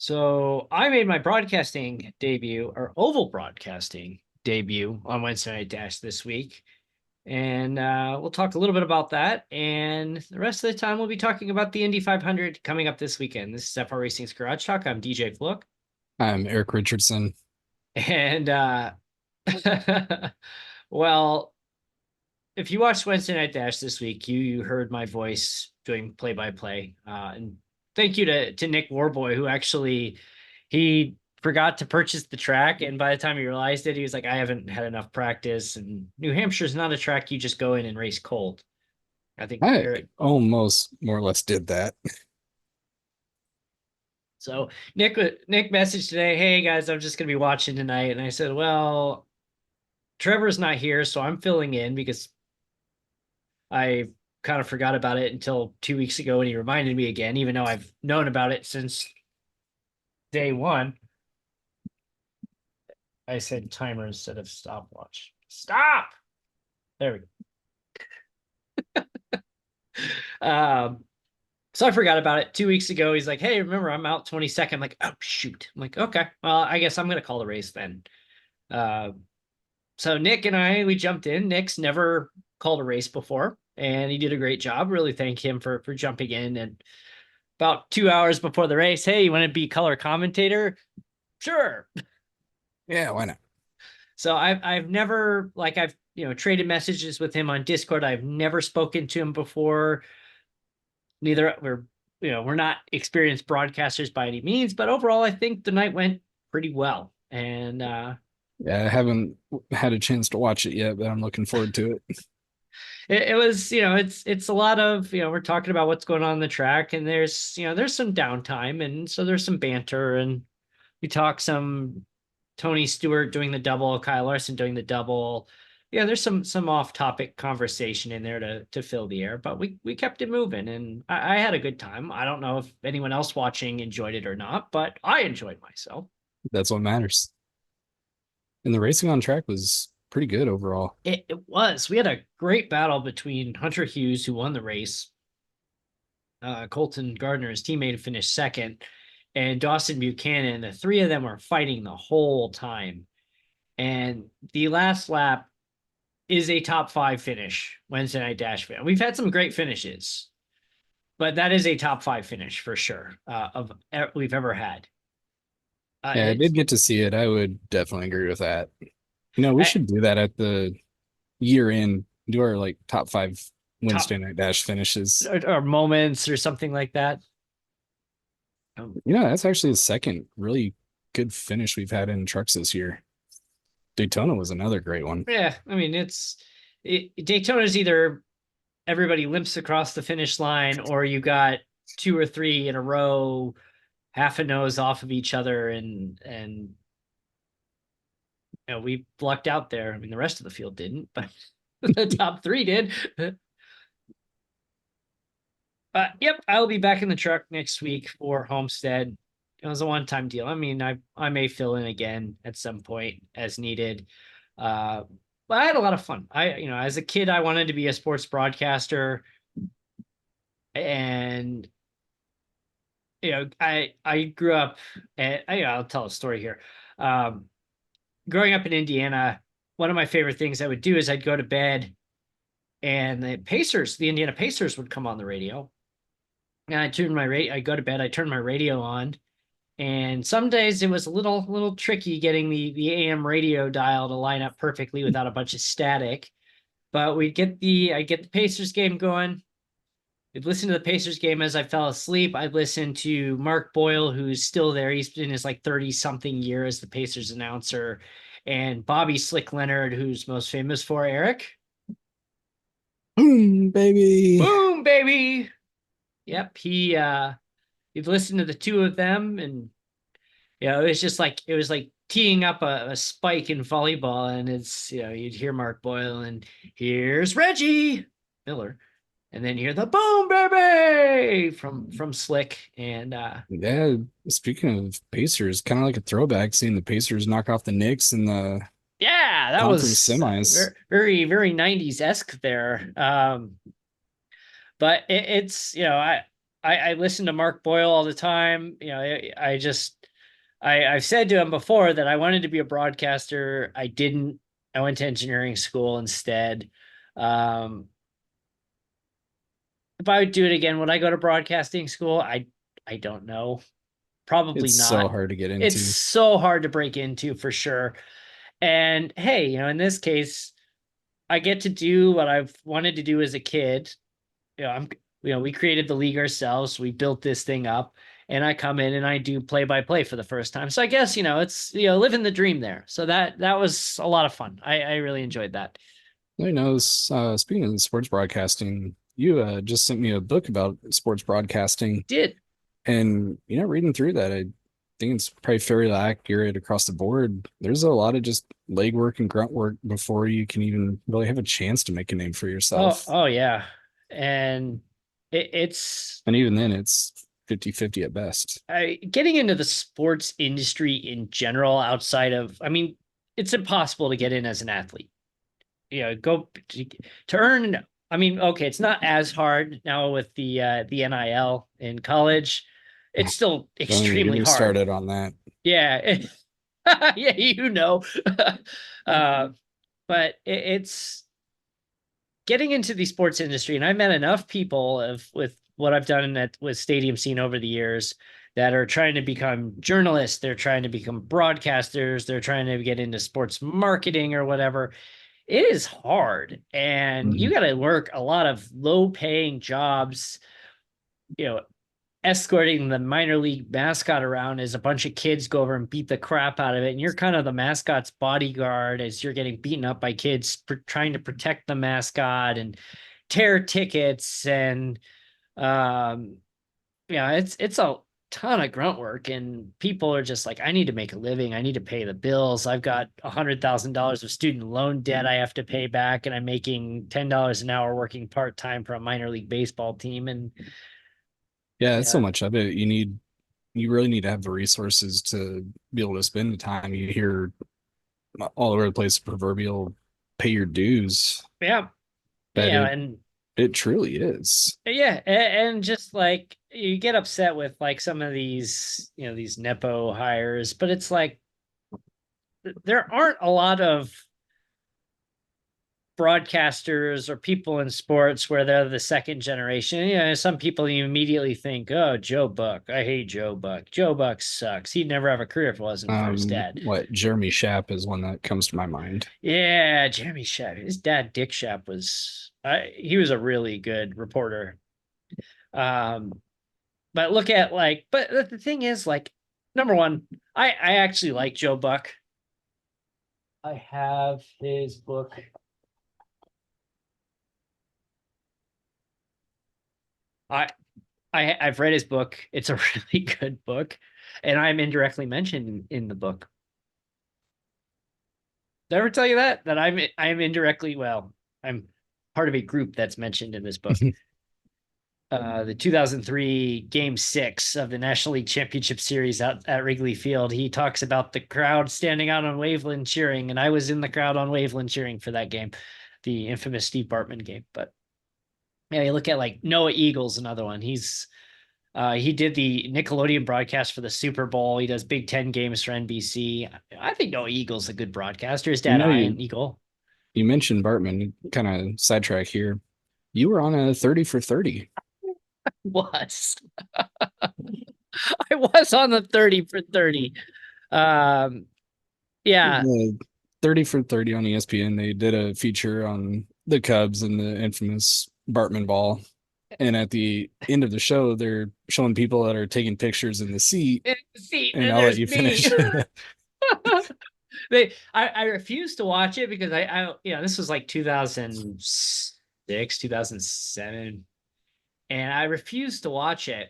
So I made my broadcasting debut, or oval broadcasting debut, on Wednesday Night Dash this week. And we'll talk a little bit about that. And the rest of the time, we'll be talking about the Indy 500 coming up this weekend. This is FR Racing's Garage Talk. I'm DJ Flook. I'm Eric Richardson. And, well, if you watched Wednesday Night Dash this week, you heard my voice doing play by play. And thank you to Nick Warboy, who actually he forgot to purchase the track, and by the time he realized it, he was like, "I haven't had enough practice." And New Hampshire is not a track you just go in and race cold. I think I Eric. almost more or less did that. So Nick messaged today, "Hey guys, I'm just gonna be watching tonight," and I said, "Well, Trevor's not here, so I'm filling in because I kind of forgot about it until 2 weeks ago when he reminded me again, even though I've known about it since day one." I said timer instead of stopwatch. Stop. There we go. So I forgot about it 2 weeks ago. He's like, "Hey, remember, I'm out 22nd." I'm like, "Oh, shoot." I'm like, "Okay, well, I guess I'm going to call the race then." Uh, so Nick and we jumped in. Nick's never called a race before, and he did a great job. Really thank him for jumping in. And about 2 hours before the race, "Hey, you want to be color commentator?" "Sure." Yeah, why not? So I've never, like, I've traded messages with him on Discord. I've never spoken to him before. Neither we're not experienced broadcasters by any means, but overall I think the night went pretty well. And Yeah, I haven't had a chance to watch it yet, but I'm looking forward to it. it was, it's a lot of, we're talking about what's going on in the track, and there's some downtime, and so there's some banter, and we talk some Tony Stewart doing the double, Kyle Larson doing the double. Yeah, there's some off-topic conversation in there to fill the air, but we kept it moving, and I had a good time. I don't know if anyone else watching enjoyed it or not, but I enjoyed myself. That's what matters. And the racing on track was pretty good overall. It was. We had a great battle between Hunter Hughes, who won the race, Colton Gardner, his teammate, finished second, and Dawson Buchanan. The three of them were fighting the whole time. And the last lap is a top five finish, Wednesday Night Dash fan. We've had some great finishes, but that is a top five finish for sure, of we've ever had. Yeah, I It's did get to see it. I would definitely agree with that. We I, should do that at the year end, do our like top five top Wednesday night dash finishes. or moments or something like that. That's actually the second really good finish we've had in trucks this year. Daytona was another great one. Yeah, I mean Daytona is either everybody limps across the finish line, or you got two or three in a row, half a nose off of each other, and we lucked out there. I mean, the rest of the field didn't, but the top three did. Yep, I'll be back in the truck next week for Homestead. It was a one-time deal. I mean, I may fill in again at some point as needed. Uh, but I had a lot of fun. As a kid, I wanted to be a sports broadcaster, and I grew up. I'll tell a story here. Um, Growing up in Indiana, one of my favorite things I would do is I'd go to bed, and the Indiana Pacers would come on the radio, and I go to bed, I turn my radio on, and some days it was a little tricky getting the AM radio dial to line up perfectly without a bunch of static. But I'd get the Pacers game going. I'd listen to the Pacers game as I fell asleep. I'd listen to Mark Boyle, who's still there. He's in his like 30 something year as the Pacers announcer, and Bobby Slick Leonard, who's most famous for Eric. Boom, baby. Boom, baby. Yep. You'd listen to the two of them, and it was like teeing up a spike in volleyball, and you'd hear Mark Boyle, and here's Reggie Miller, and then you hear the boom baby from Slick. And Yeah, speaking of Pacers, kind of like a throwback seeing the Pacers knock off the Knicks in the yeah, that conference was semis. very, very 90s-esque there. But it's I listen to Mark Boyle all the time. I just I've said to him before that I wanted to be a broadcaster. I didn't. I went to engineering school instead. Um, if I would do it again, would I go to broadcasting school? I don't know. Probably It's so not. hard to get It's into. so hard to break into for sure. And hey, in this case, I get to do what I've wanted to do as a kid. I'm we created the league ourselves. We built this thing up, and I come in and I do play by play for the first time. So I guess, it's living the dream there. So that was a lot of fun. I really enjoyed that. Speaking of sports broadcasting, you just sent me a book about sports broadcasting, Did. and reading through that, I think it's probably fairly accurate across the board. There's a lot of just legwork and grunt work before you can even really have a chance to make a name for Oh, yourself. oh yeah. And it's And even then, it's 50-50 at best. getting into the sports industry in general outside of, I mean, it's impossible to get in as an athlete. Go to earn. I mean, okay, it's not as hard now with the NIL in college. It's still Don't even get extremely me hard. started on that. Yeah. Yeah, uh, but it's getting into the sports industry, and I've met enough people with what I've done with stadium scene over the years that are trying to become journalists, they're trying to become broadcasters, they're trying to get into sports marketing or whatever. It is hard, and you Mhm. got to work a lot of low paying jobs, you know escorting the minor league mascot around as a bunch of kids go over and beat the crap out of it. And you're kind of the mascot's bodyguard as you're getting beaten up by kids trying to protect the mascot and tear tickets. And, it's a ton of grunt work. And people are just like, I need to make a living. I need to pay the bills. I've got $100,000 of student loan debt I have to pay back. And I'm making $10 an hour working part time for a minor league baseball team. And Yeah, it's so yeah, much of it. You really need to have the resources to be able to spend the time. You hear all over the place, proverbial pay your dues, yeah, but it and it truly is. yeah, and just like you get upset with like some of these nepo hires, but it's like there aren't a lot of broadcasters or people in sports where they're the second generation. Some people you immediately think, oh, Joe Buck. I hate Joe Buck. Joe Buck sucks. He'd never have a career if it wasn't for his dad. What Jeremy Schaap is one that comes to my mind. Yeah, Jeremy Schaap. His dad, Dick Schaap, he was a really good reporter. Um, but look at but the thing is, like, number one, I actually like Joe Buck. I have his book. I I've read his book. It's a really good book, and I'm indirectly mentioned in the book. Did I ever tell you that I'm indirectly, well, I'm part of a group that's mentioned in this book. The 2003 Game 6 of the National League Championship Series out at Wrigley Field. He talks about the crowd standing out on Waveland cheering, and I was in the crowd on Waveland cheering for that game, the infamous Steve Bartman game. But yeah, you look at like Noah Eagles, another one. He did the Nickelodeon broadcast for the Super Bowl. He does Big Ten games for NBC. I think Noah Eagle's a good broadcaster. His You dad, know, Ian you Eagle, you mentioned Bartman, kind of sidetrack here. You were on a 30 for 30. was. I was on the 30 for 30. Um, yeah, The 30 for 30 on ESPN. They did a feature on the Cubs and the infamous Bartman ball. And at the end of the show, they're showing people that are taking pictures in the seat. in the seat, And and I'll let there's you me. finish. I refused to watch it because this was like 2006, 2007, and I refused to watch it.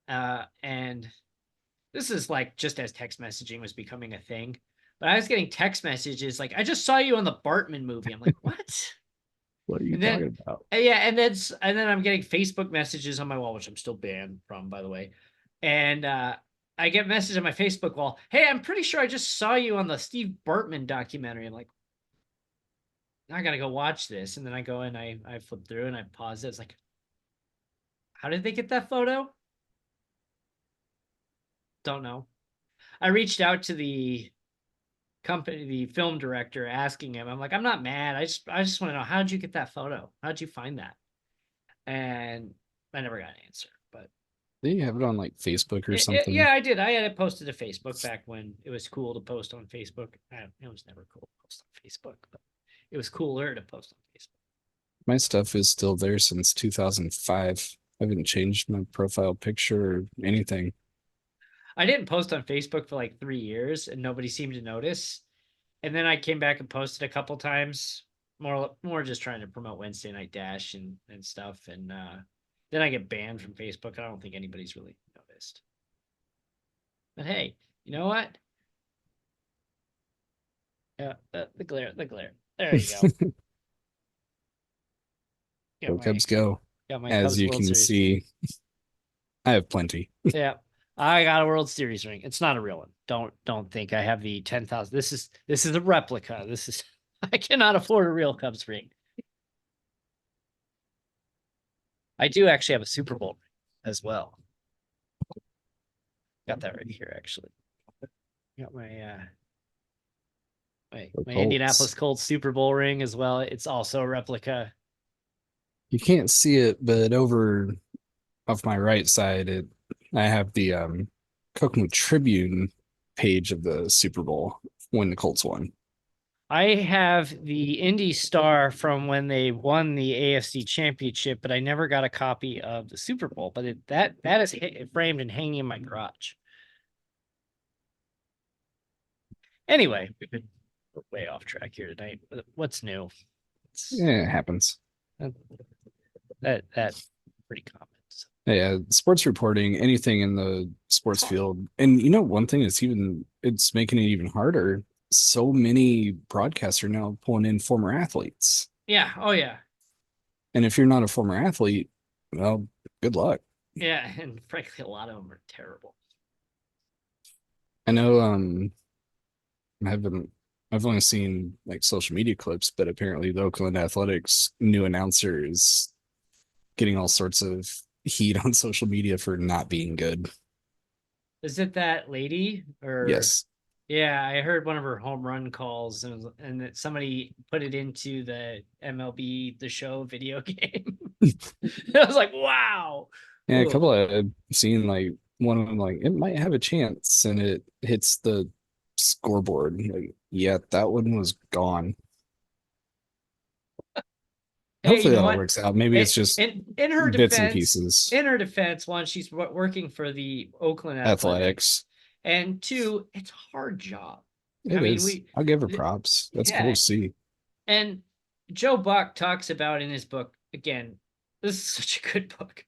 And this is like just as text messaging was becoming a thing, but I was getting text messages like, "I just saw you on the Bartman movie." I'm like, "What?" What are you And then, talking about? yeah, and then I'm getting Facebook messages on my wall, which I'm still banned from, by the way. And I get a message on my Facebook wall, "Hey, I'm pretty sure I just saw you on the Steve Bartman documentary." I'm like, I gotta go watch this. And then I go and I flip through and I pause it. It's like, how did they get that photo? don't know. I reached out to the company, the film director, asking him. I'm like, I'm not mad. I just want to know, how did you get that photo? How did you find that? And I never got an answer. But They have it on like Facebook or something. yeah, I did. I had it posted to Facebook back when it was cool to post on Facebook. It was never cool to post on Facebook, but it was cooler to post on Facebook. My stuff is still there since 2005. I haven't changed my profile picture or anything. I didn't post on Facebook for like 3 years, and nobody seemed to notice. And then I came back and posted a couple times, more just trying to promote Wednesday Night Dash and stuff. And then I get banned from Facebook. I don't think anybody's really noticed. But hey, you know what? Yeah, the glare. There you go. Go Cubs go. Got my As Cubs you World can Series see, I have plenty. Yeah, I got a World Series ring. It's not a real one. Don't think I have the 10,000. This is a replica. This is I cannot afford a real Cubs ring. I do actually have a Super Bowl ring as well. Got that right here, actually. Got my Indianapolis Colts Super Bowl ring as well. It's also a replica. You can't see it, but over off my right side, I have the Kokomo Tribune page of the Super Bowl when the Colts won. I have the Indy Star from when they won the AFC Championship, but I never got a copy of the Super Bowl. But that is framed and hanging in my garage. Anyway, we've been way off track here tonight. What's new? Yeah, it happens. That's pretty common. So. Yeah, sports reporting, anything in the sports field. And you know, one thing is it's making it even harder. So many broadcasts are now pulling in former athletes. Yeah. Oh yeah. And if you're not a former athlete, well, good luck. Yeah, and frankly, a lot of them are terrible. I know I've only seen like social media clips, but apparently the Oakland Athletics new announcer is getting all sorts of heat on social media for not being good. Is it that lady or Yes. Yeah, I heard one of her home run calls and that somebody put it into the MLB The Show video game. I was like, wow. Yeah, Ooh. a couple I've seen like one of them like it might have a chance and it hits the scoreboard. Like, yeah, that one was gone. Hey, Hopefully you know that all what? works out. Maybe it's just In her bits and defense, pieces. in her defense, one, she's working for the Oakland Athletics, and two, it's a hard job. It is. I'll give her props. That's cool to see. And Joe Buck talks about in his book, again, this is such a good book.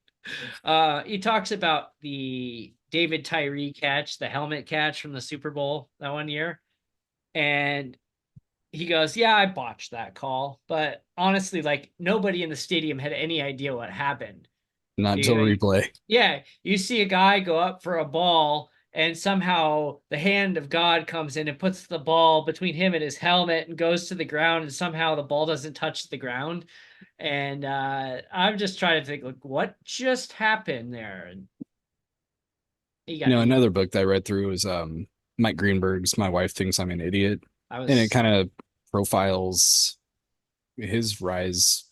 He talks about the David Tyree catch, the helmet catch from the Super Bowl that one year. And he goes, yeah, I botched that call. But honestly, like nobody in the stadium had any idea what happened. Not until replay. Yeah. You see a guy go up for a ball and somehow the hand of God comes in and puts the ball between him and his helmet and goes to the ground, and somehow the ball doesn't touch the ground. And I'm just trying to think, like, what just happened there? And another book that I read through was Mike Greenberg's My Wife Thinks I'm an Idiot. And it kind of profiles his rise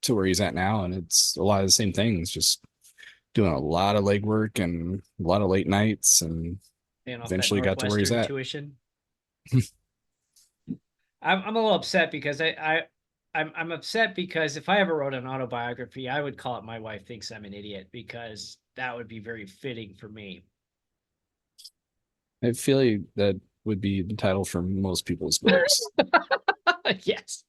to where he's at now. And it's a lot of the same things, just doing a lot of legwork and a lot of late nights and eventually got to where he's at. I'm a little upset because I'm upset because if I ever wrote an autobiography, I would call it My Wife Thinks I'm an Idiot, because that would be very fitting for me. I feel like that would be the title for most people's books. Yes.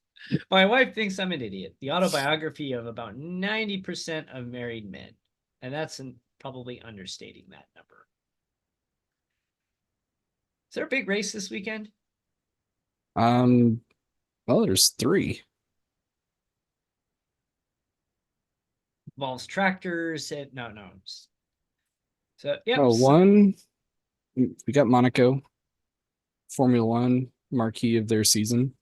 My Wife Thinks I'm an Idiot, the autobiography of about 90% of married men. And that's probably understating that number. Is there a big race this weekend? Well, there's 3. Involves tractors and no. So yeah. Oh, one, we got Monaco, Formula One, marquee of their season.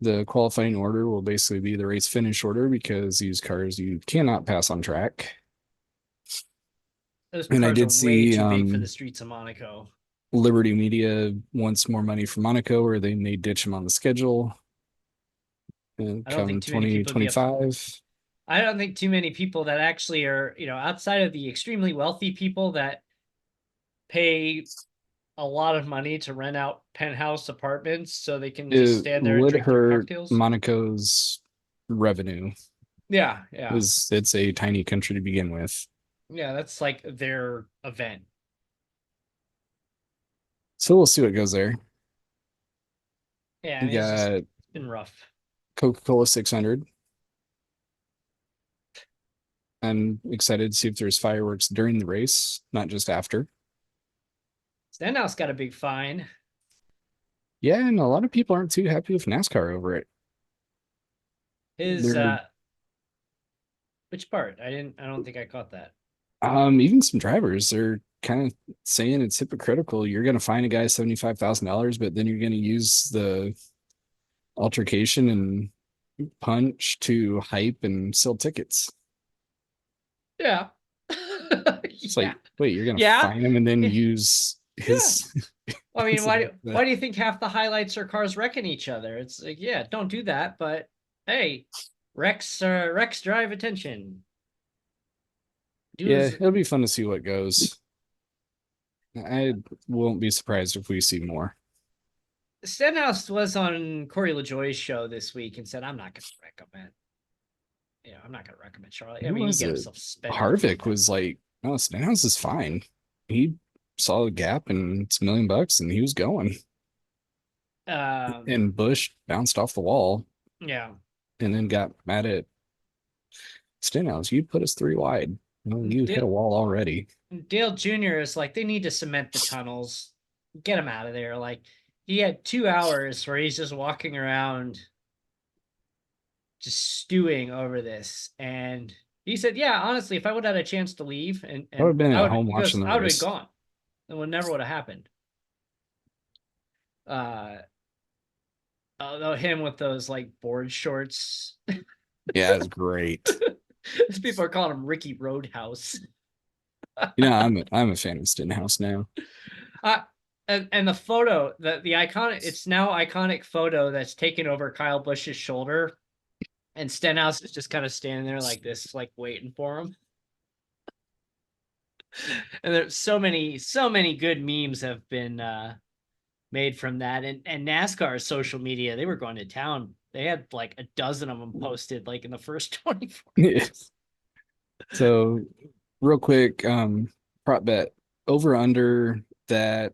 The qualifying order will basically be the race finish order because these cars you cannot pass on track. Those And I cars are did way see too big for the streets of Monaco. Liberty Media wants more money for Monaco, or they may ditch him on the schedule I don't think come too many people would be up. 2025. I don't think too many people that actually are, outside of the extremely wealthy people that pay a lot of money to rent out penthouse apartments so they can just It stand there and would drink their hurt cocktails. Monaco's revenue Yeah, yeah. because it's a tiny country to begin with. Yeah, that's like their event. So we'll see what goes there. Yeah, I We mean, it's got been rough. Coca-Cola 600. I'm excited to see if there's fireworks during the race, not just after. Stenhouse got a big fine. Yeah, and a lot of people aren't too happy with NASCAR over it. His They're which part? I don't think I caught that. even some drivers are kind of saying it's hypocritical. You're going to fine a guy $75,000, but then you're going to use the altercation and punch to hype and sell tickets. Yeah. It's Yeah. like, wait, you're going to Yeah. fine him and then Yeah. use Yeah. his. I mean, his why do you think half the highlights are cars wrecking each other? It's like, yeah, don't do that, but hey, Rex drive attention. Do Yeah, as it'll be fun to see what goes. I won't be surprised if we see more. Stenhouse was on Corey LaJoy's show this week and said, I'm not gonna recommend, I'm not gonna recommend Charlotte. I Who mean, he was get it? himself suspended. Harvick was like, "Oh, Stenhouse is fine." He saw a gap and it's $1 million, and he was going. Um, And Bush bounced off the wall yeah. and then got mad at Stenhouse. You put us three wide. Well, you hit Dale, a wall already. Dale Jr. is like, they need to cement the tunnels, get him out of there. Like, he had 2 hours where he's just walking around just stewing over this. And he said, yeah, honestly, if I would have had a chance to leave I would and have been I at would, home he goes, watching the I would have been race. gone. It would never would have happened. Although him with those like board shorts, Yeah, it was great. people are calling him Ricky Roadhouse. I'm a fan of Stenhouse now. Uh, and the photo, the iconic, it's now iconic photo that's taken over Kyle Busch's shoulder, and Stenhouse is just kind of standing there like this, like waiting for him. And there's so many good memes have been made from that. And NASCAR social media, they were going to town. They had like a dozen of them posted like in the first 24 hours. So real quick, prop bet over under that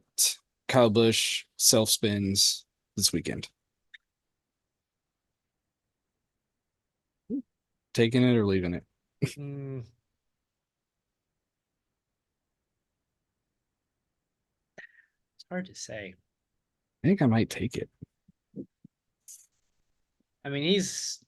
Kyle Busch self spins this weekend. Taking it or leaving it? Mm, it's hard to say. I think I might take it. I mean, his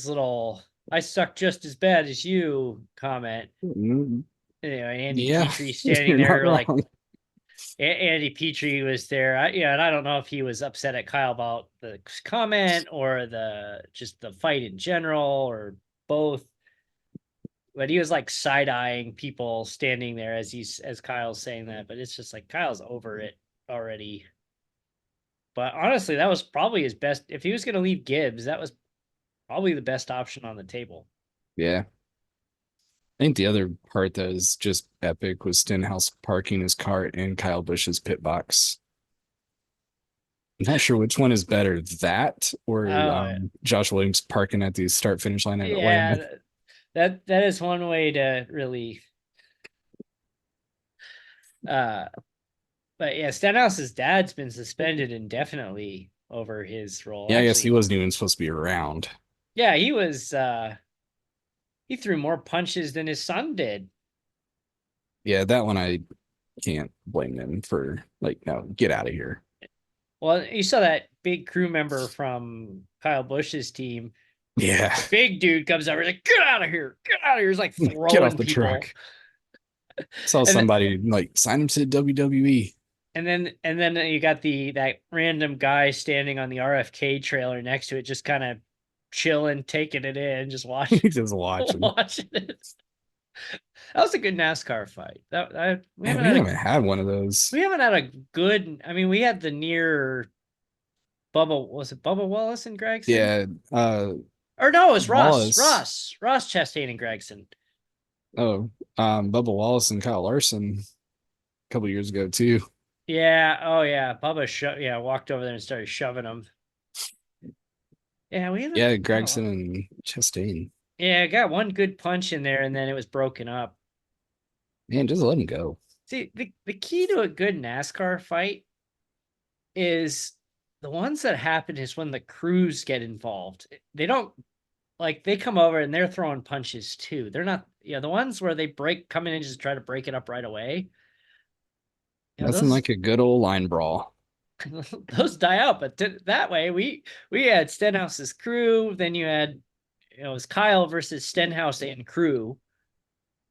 little "I suck just as bad as you" comment. Mm, Andy yeah, Petrie standing you're not there like wrong. Andy Petrie was there. And I don't know if he was upset at Kyle about the comment or the just the fight in general or both. But he was like side eyeing people standing there as Kyle's saying that. But it's just like Kyle's over it already. But honestly, that was probably his best. If he was going to leave Gibbs, that was probably the best option on the table. Yeah. I think the other part that is just epic was Stenhouse parking his car in Kyle Busch's pit box. I'm not sure which one is better, that or Oh Josh Williams parking at the start finish line at Atlanta. yeah, that is one way to really. Uh, but yeah, Stenhouse's dad's been suspended indefinitely over his role. Yeah, I guess he Actually, wasn't even supposed to be around. yeah, he was. He threw more punches than his son did. Yeah, that one I can't blame them for, like, no, get out of here. Well, you saw that big crew member from Kyle Busch's team. Yeah. The big dude comes over, he's like, "Get out of here! Get out of here!" He's like Get off throwing the people. truck. Saw And somebody like sign him to WWE. and then you got that random guy standing on the RFK trailer next to it, just kind of chilling, taking it in, just watching, Just watching. watching it. That was a good NASCAR fight. Man, we haven't had one of those. we haven't had a good. I mean, we had the near Bubba. Was it Bubba Wallace and Gregson? Yeah, Or no, it was Ross. Wallace. Ross Chastain and Gregson. Oh, Bubba Wallace and Kyle Larson a couple years ago too. Yeah. Oh yeah. Bubba walked over there and started shoving him. Yeah, we haven't Yeah, had a Gregson lot. and Chastain. Yeah, I got one good punch in there and then it was broken up. Man, just let him go. See, the key to a good NASCAR fight is the ones that happen is when the crews get involved. They don't like they come over and they're throwing punches too. They're not, the ones where they come in and just try to break it up right away. Nothing Those like a good old line brawl. those die out. But that way, we had Stenhouse's crew. Then you had it was Kyle versus Stenhouse and crew,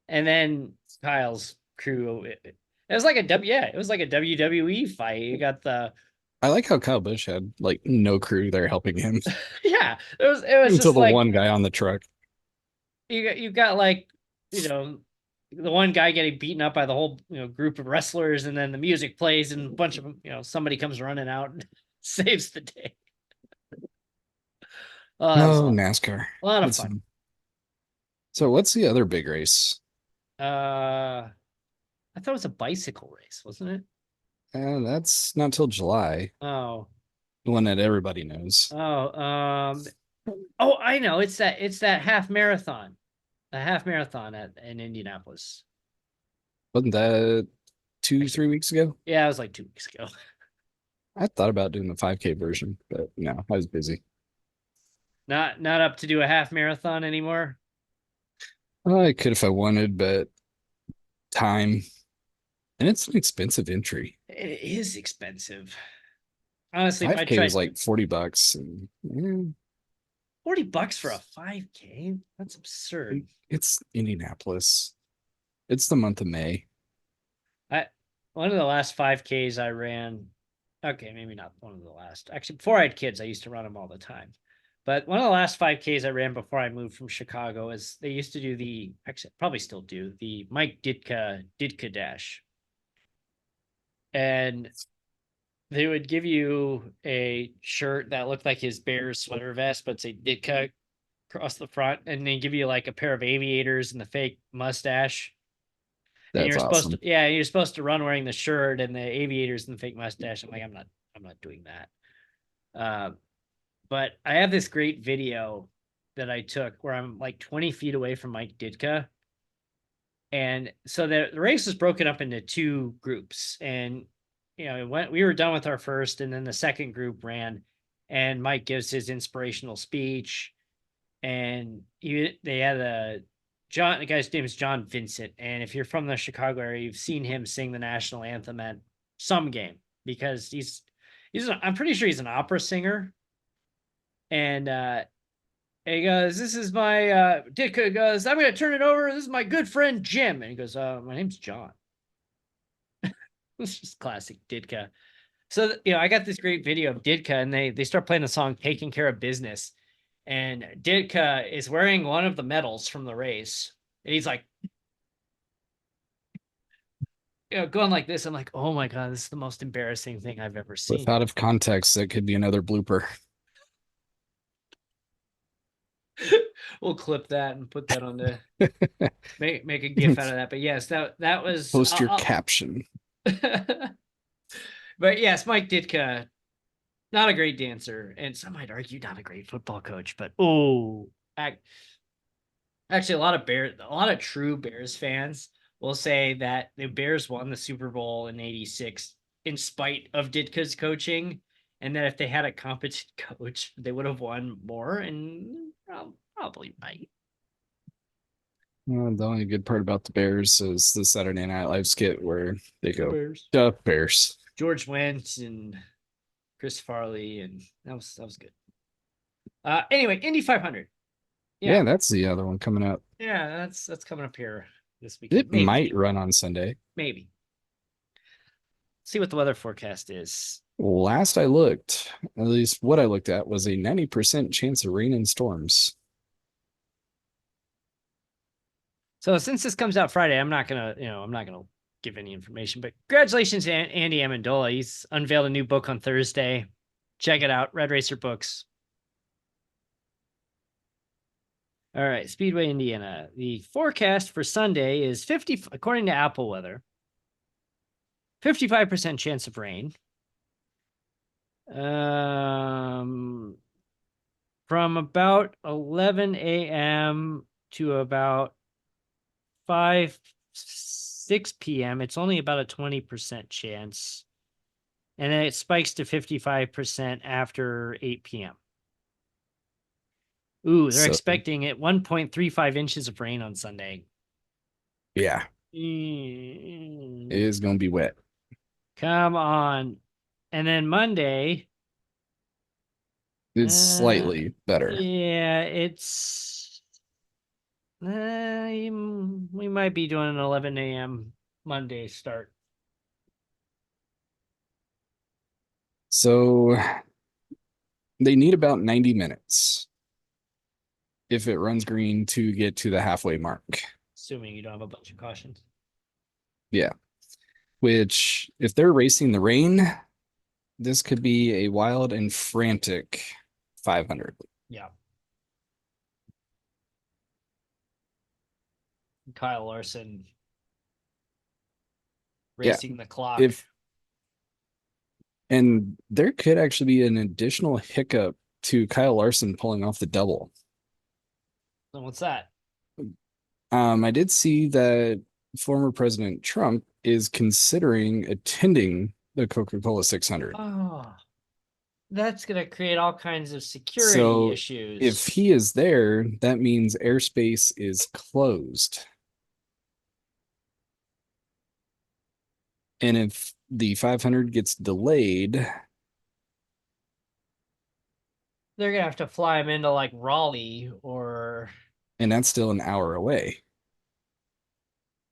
and then Kyle's crew. It was like it was like a WWE fight. You got the I like how Kyle Busch had like no crew there helping him yeah. It was until just the like one guy on the truck. you got like the one guy getting beaten up by the whole group of wrestlers, and then the music plays and a bunch of them, somebody comes running out and saves the day. Oh, that was Oh, NASCAR. a lot of That's fun. so what's the other big race? Uh, I thought it was a bicycle race, wasn't it? That's not till July. Oh, The one that everybody knows. oh, oh, I know. It's that half marathon in Indianapolis. Wasn't that two, Actually, 3 weeks ago? yeah, it was like 2 weeks ago. I thought about doing the 5K version, but no, I was busy. Not up to do a half marathon anymore. I could if I wanted, but time. And it's an expensive entry. It is expensive. Honestly, if I 5K is tried like $40 and $40 for a 5K, that's absurd. it's Indianapolis. It's the month of May. I One of the last 5Ks I ran, okay, maybe not one of the last. Actually, before I had kids, I used to run them all the time. But one of the last 5Ks I ran before I moved from Chicago is they used to do actually probably still do the Mike Ditka Dash. And they would give you a shirt that looked like his Bears sweater vest, but say Ditka across the front, and they give you like a pair of aviators and the fake mustache. And That's awesome. you're supposed to run wearing the shirt and the aviators and the fake mustache. I'm like, I'm not doing that. But I have this great video that I took where I'm like 20 feet away from Mike Ditka. And so the race was broken up into two groups. And, we were done with our first, and then the second group ran. And Mike gives his inspirational speech. And they had the guy's name is John Vincent. And if you're from the Chicago area, you've seen him sing the national anthem at some game because I'm pretty sure he's an opera singer. And he goes, "This is my Ditka goes, I'm gonna turn it over. This is my good friend Jim." And he goes, "My name's John." It's just classic Ditka. So I got this great video of Ditka, and they start playing the song "Taking Care of Business," and Ditka is wearing one of the medals from the race, and he's like, going like this. I'm like, oh my god, this is the most embarrassing thing I've ever seen. With out of context, that could be another blooper. We'll clip that and put that on the make a gif out of that. But yes, that was Post your caption. But yes, Mike Ditka, not a great dancer, and some might argue not a great football coach. But actually, a lot of true Bears fans will say that the Bears won the Super Bowl in '86 in spite of Ditka's coaching, and that if they had a competent coach, they would have won more. And probably right. Well, the only good part about the Bears is the Saturday Night Live skit where they go, Bears. "The Bears." George Wentz and Chris Farley, and that was good. Anyway, Indy 500. Yeah, that's the other one coming up. Yeah, that's coming up here this week. Might run on Sunday. Maybe. See what the weather forecast is. Last I looked, at least what I looked at, was a 90% chance of rain and storms. So since this comes out Friday, I'm not gonna give any information. But congratulations to Andy Amendola. He's unveiled a new book on Thursday. Check it out, Red Racer Books. All right, Speedway, Indiana. The forecast for Sunday is 50, according to Apple Weather, 55% chance of rain. From about 11 a.m. to about 6 p.m., it's only about a 20% chance. And then it spikes to 55% after 8 p.m. Ooh, they're So expecting it 1.35 inches of rain on Sunday. yeah, it is going to be wet. Come on. And then Monday, It's slightly better. yeah, it's we might be doing an 11 a.m. Monday start. So they need about 90 minutes if it runs green to get to the halfway mark. Assuming you don't have a bunch of cautions. Yeah. Which, if they're racing the rain, this could be a wild and frantic 500. Yeah. Kyle Larson Yeah. racing the clock. And there could actually be an additional hiccup to Kyle Larson pulling off the double. And what's that? I did see that former President Trump is considering attending the Coca-Cola 600. Oh, that's going to create all kinds of security So issues. if he is there, that means airspace is closed. And if the 500 gets delayed, they're going to have to fly him into like Raleigh or. and that's still an hour away.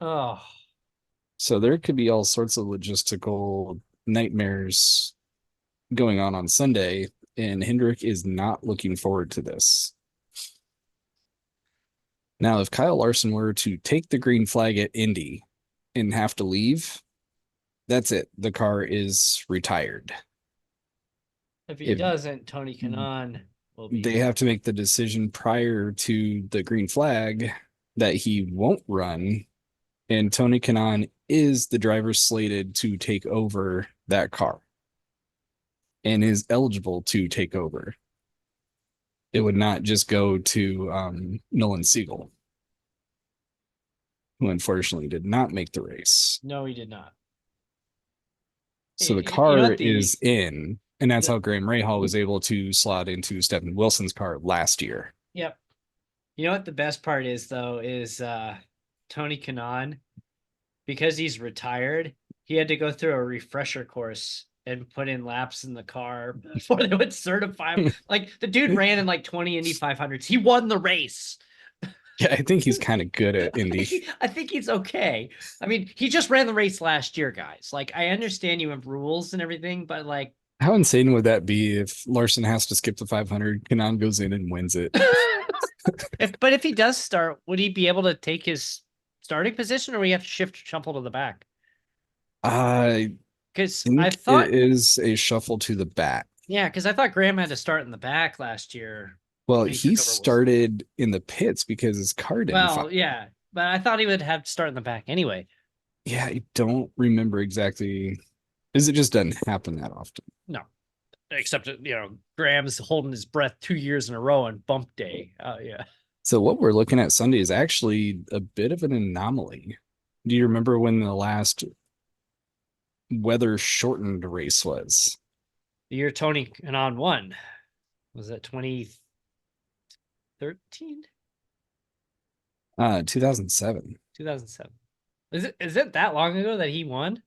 Oh, So there could be all sorts of logistical nightmares going on Sunday, and Hendrick is not looking forward to this. Now, if Kyle Larson were to take the green flag at Indy and have to leave, that's it. The car is retired. if he If doesn't, Tony Kanaan will be. they have to make the decision prior to the green flag that he won't run, and Tony Kanaan is the driver slated to take over that car and is eligible to take over. It would not just go to Nolan Siegel, who unfortunately did not make the race. No, he did not. So the You know car what is in, and that's the- how Graham Rahal was able to slot into Stephen Wilson's car last year. Yep. You know what the best part is though is Tony Kanaan, because he's retired, he had to go through a refresher course and put in laps in the car before they would certify him. Like the dude ran in like 20 Indy 500s. He won the race. Yeah, I think he's kind of good at Indy. I think he's okay. I mean, he just ran the race last year, guys. Like, I understand you have rules and everything, but like, How insane would that be if Larson has to skip the 500, Kanaan goes in and wins it? if he does start, would he be able to take his starting position, or we have to shift shuffle to the back? I Because I think thought, it is a shuffle to the back. yeah, because I thought Graham had to start in the back last year Well, when he he took over Wilson. started in the pits because his car didn't Well, fire. yeah, but I thought he would have to start in the back anyway. Yeah, I don't remember exactly. Is it just doesn't happen that often? No, except Graham's holding his breath 2 years in a row on bump day. Yeah. So what we're looking at Sunday is actually a bit of an anomaly. Do you remember when the last weather shortened race was? The year Tony Kanaan won. Was that 2013? 2007. 2007. Is it that long ago that he won?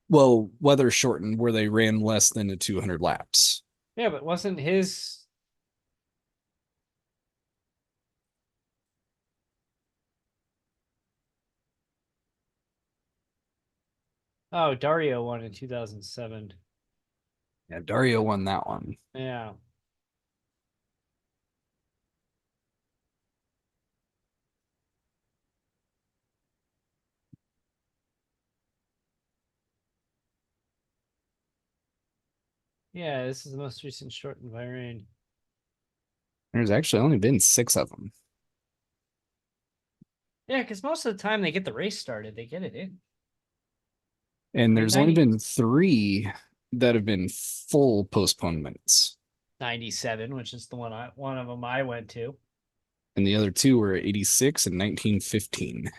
Well, weather shortened where they ran less than the 200 laps. Yeah, but wasn't his. Oh, Dario won in 2007. Yeah, Dario won that one. Yeah. Yeah, this is the most recent shortened Bahrain. There's actually only been 6 of them. Yeah, because most of the time they get the race started, they get it in. And I mean, there's only been 3 that have been full postponements. 97, which is the one of them I went to. And the other 2 were 86 and 1915.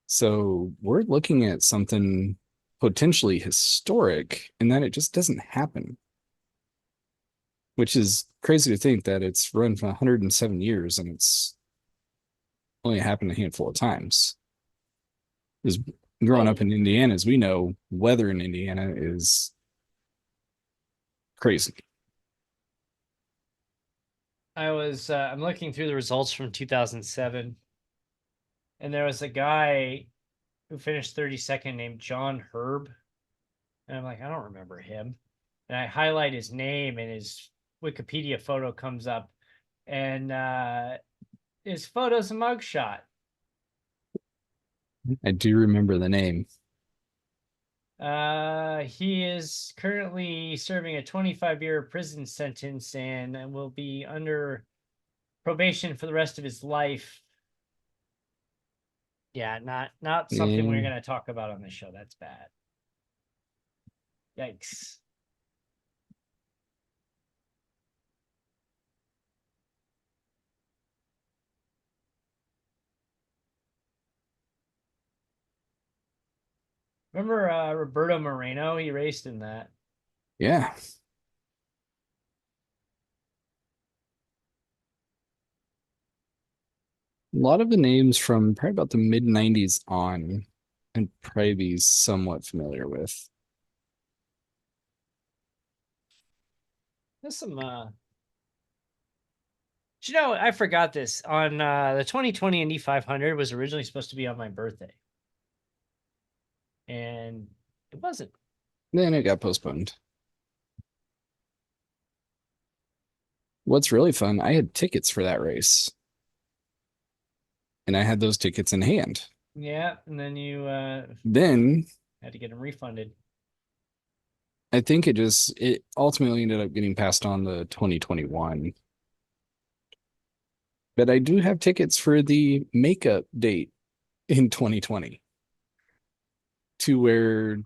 So we're looking at something potentially historic in that it just doesn't happen, which is crazy to think that it's run for 107 years and it's only happened a handful of times. Because growing Oh, up in Indiana, as we know, weather in Indiana is crazy. I'm looking through the results from 2007, and there was a guy who finished 32nd named John Herb. And I'm like, I don't remember him. And I highlight his name, and his Wikipedia photo comes up, and his photo's a mugshot. I do remember the name. He is currently serving a 25-year prison sentence and will be under probation for the rest of his life. Yeah, not something we're Yeah. gonna talk about on this show. That's bad. Yikes. Remember Roberto Moreno? He raced in that. Yeah. A lot of the names from probably about the mid 90s on, and probably be somewhat familiar with. There's some you know, I forgot this. On the 2020 Indy 500 was originally supposed to be on my birthday. And it wasn't. Then it got postponed. What's really fun, I had tickets for that race, and I had those tickets in hand. Yeah, and then you Then had to get them refunded. I think it ultimately ended up getting passed on to 2021. But I do have tickets for the makeup date in 2020 to where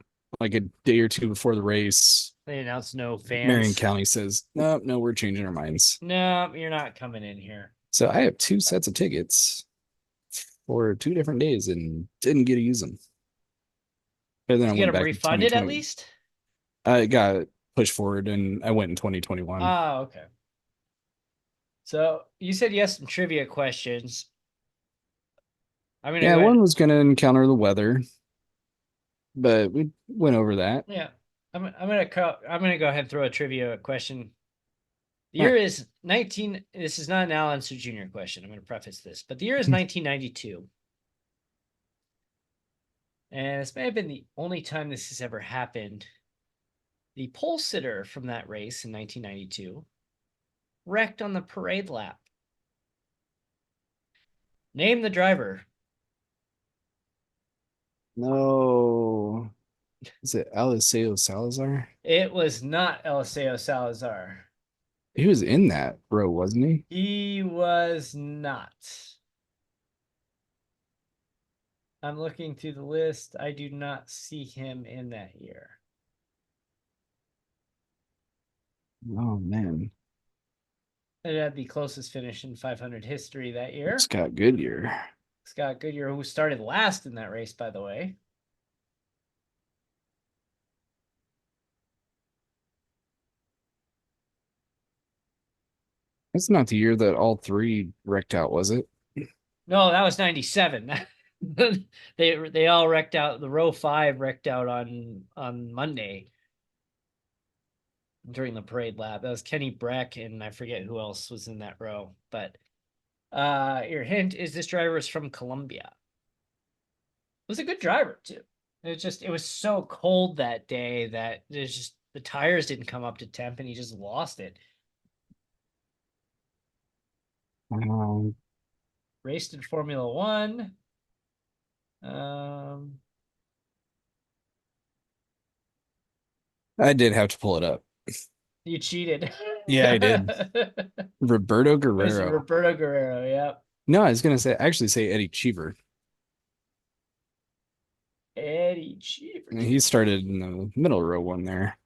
like a day or two before the race, They announced no Marion fans. County says, no, no, we're changing our minds. No, you're not coming in here. So I have 2 sets of tickets for 2 different days and didn't get to use them. But then Did I you get went them back in refunded at 2020. least? I got pushed forward and I went in 2021. Oh, okay. So you said yes some trivia questions. I'm gonna Yeah, go one ahead. was going to encounter the weather, but we went over that. Yeah, I'm gonna go ahead and throw a trivia question. The All year right. is 19. This is not an Al Unser Jr. question. I'm going to preface this, but the year is 1992, and this may have been the only time this has ever happened. The pole sitter from that race in 1992 wrecked on the parade lap. Name the driver. No. Is it Eliseo Salazar? It was not Eliseo Salazar. He was in that row, wasn't he? He was not. I'm looking through the list. I do not see him in that year. Oh man. It had the closest finish in 500 history that year. Scott Goodyear. Scott Goodyear, who started last in that race, by the way. That's not the year that all 3 wrecked out, was it? No, that was 97. They all wrecked out. The row 5 wrecked out on Monday during the parade lap. That was Kenny Breck, and I forget who else was in that row. But your hint is this driver is from Colombia. Was a good driver too. It was so cold that day that there's just The tires didn't come up to temp, and he just lost it. Um, Raced in Formula One. Um, I did have to pull it up. you cheated. Yeah, I did. Roberto It was Guerrero. Roberto Guerrero. Yep. No, I was gonna say actually say Eddie Cheever. Eddie Cheever. He started in the middle row one there.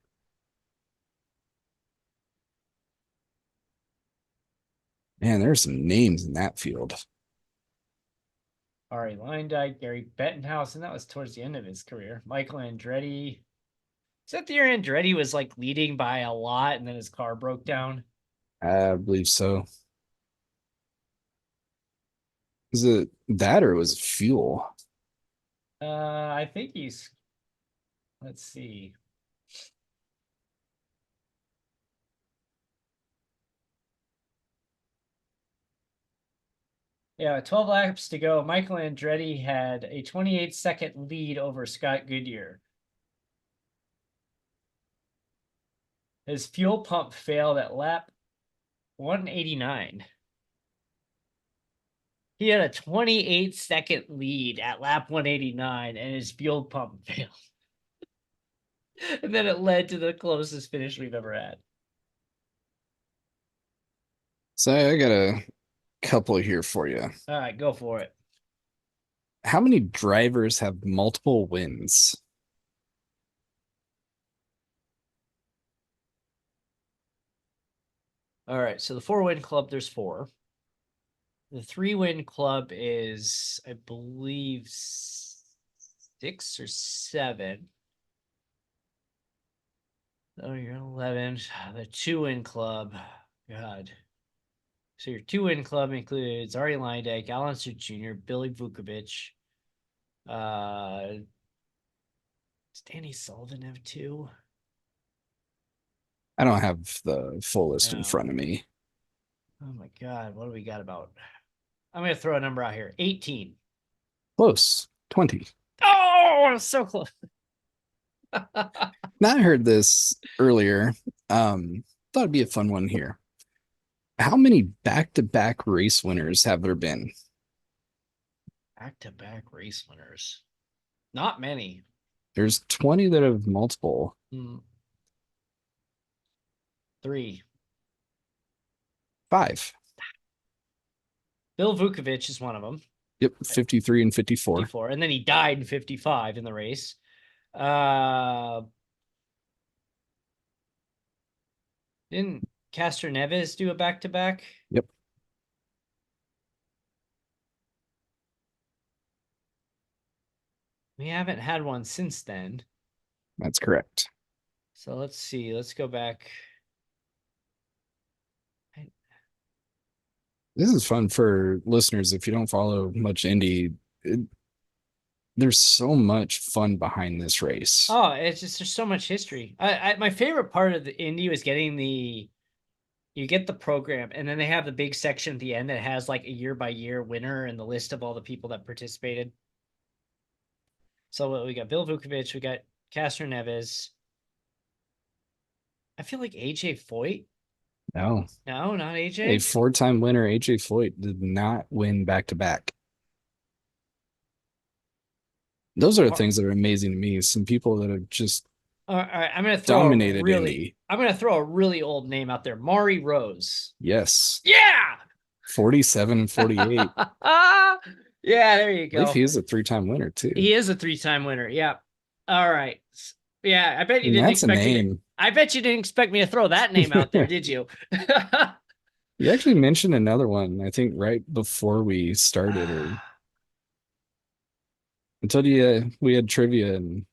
Man, there's some names in that field. Ari Leindyke, Gary Bettenhausen. That was towards the end of his career. Michael Andretti. Is that the year Andretti was like leading by a lot and then his car broke down? I believe so. Is it that or was it fuel? I think he's. Let's see. Yeah, 12 laps to go. Michael Andretti had a 28-second lead over Scott Goodyear. His fuel pump failed at lap 189. He had a 28-second lead at lap 189, and his fuel pump failed. And then it led to the closest finish we've ever had. So I got a couple here for you. All right, go for it. How many drivers have multiple wins? All right, so the 4-win club, there's 4. The 3-win club is, I believe, 6 or 7. Oh, you're 11. The 2-win club, God. So your 2-win club includes Ari Leindyke, Alan Sir Jr., Billy Vukovic. Does Danny Sullivan have 2? I don't have the full list in No. front of me. Oh my God, what do we got about? I'm gonna throw a number out here. 18. Close. 20. Oh, so close. Now I heard this earlier. Thought it'd be a fun one here. How many back-to-back race winners have there been? Back-to-back race winners. Not many. There's 20 that have multiple. 3. 5. Bill Vukovic is one of them. Yep, 53 and 54. 54. And then he died in 55 in the race. Didn't Castro Neves do a back-to-back? Yep. We haven't had one since then. That's correct. So let's see. Let's go back. This is fun for listeners if you don't follow much Indy. There's so much fun behind this race. Oh, it's just there's so much history. My favorite part of the Indy was getting you get the program, and then they have the big section at the end that has like a year-by-year winner and the list of all the people that participated. So we got Bill Vukovic, we got Castro Neves. I feel like AJ Foyt. No, No, not a AJ. 4-time winner, AJ Foyt, did not win back to back. Those are the things that are amazing to me. Some people that have just All right, I'm gonna throw dominated Indy. I'm gonna throw a really old name out there. Maury Rose. Yes. Yeah. 47 and 48. Yeah, there you I believe go. he is a 3-time winner too. He is a 3-time winner. Yeah. All right. Yeah, I bet you And didn't that's a expect me to, name. I bet you didn't expect me to throw that name out there, did you? You actually mentioned another one, I think, right before we started, or until we had trivia and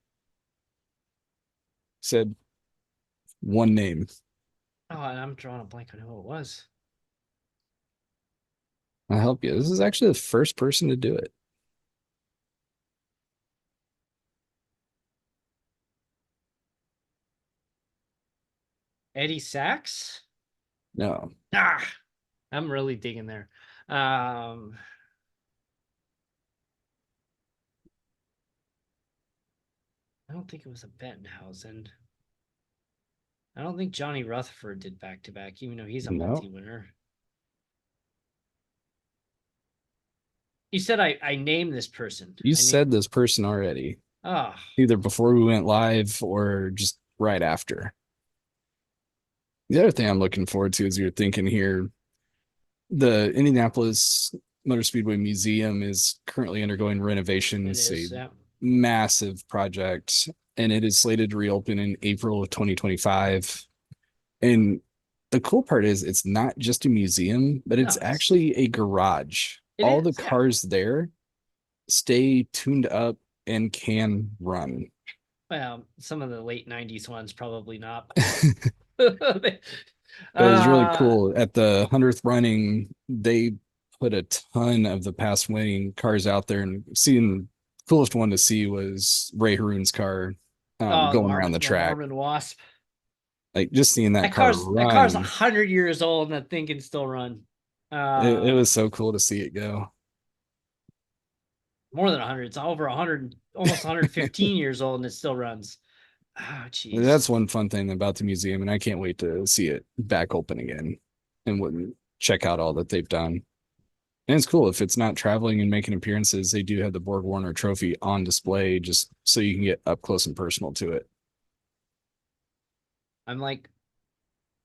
said one name. Oh, and I'm drawing a blank on who it was. I'll help you. This is actually the first person to do it. Eddie Sachs? No. Ah, I'm really digging there. I don't think it was a Bettenhausen. I don't think Johnny Rutherford did back to back, even though he's a No, multi-winner. You said I named this person. you I named. said this person already, Oh, either before we went live or just right after. The other thing I'm looking forward to is you're thinking here, the Indianapolis Motor Speedway Museum is currently undergoing it renovations, a is. Yeah. massive project, and it is slated to reopen in April of 2025. And the cool part is it's not just a museum, but No, it's actually a garage. it All the is. Yeah. cars there stay tuned up and can run. Well, some of the late '90s ones probably not. But it's really uh, cool. At the 100th running, they put a ton of the past winning cars out there, and seeing the coolest one to see was Ray Haroon's car oh, going around the the track. Marmon Wasp. Like just seeing that car That car's run, 100 years old and that thing can still run. it Uh, was so cool to see it go. More than 100. It's over 100, almost 115 years old, and it still runs. Oh, jeez. That's one fun thing about the museum, and I can't wait to see it back open again and check out all that they've done. And it's cool if it's not traveling and making appearances, they do have the Borg Warner trophy on display just so you can get up close and personal to it. I'm like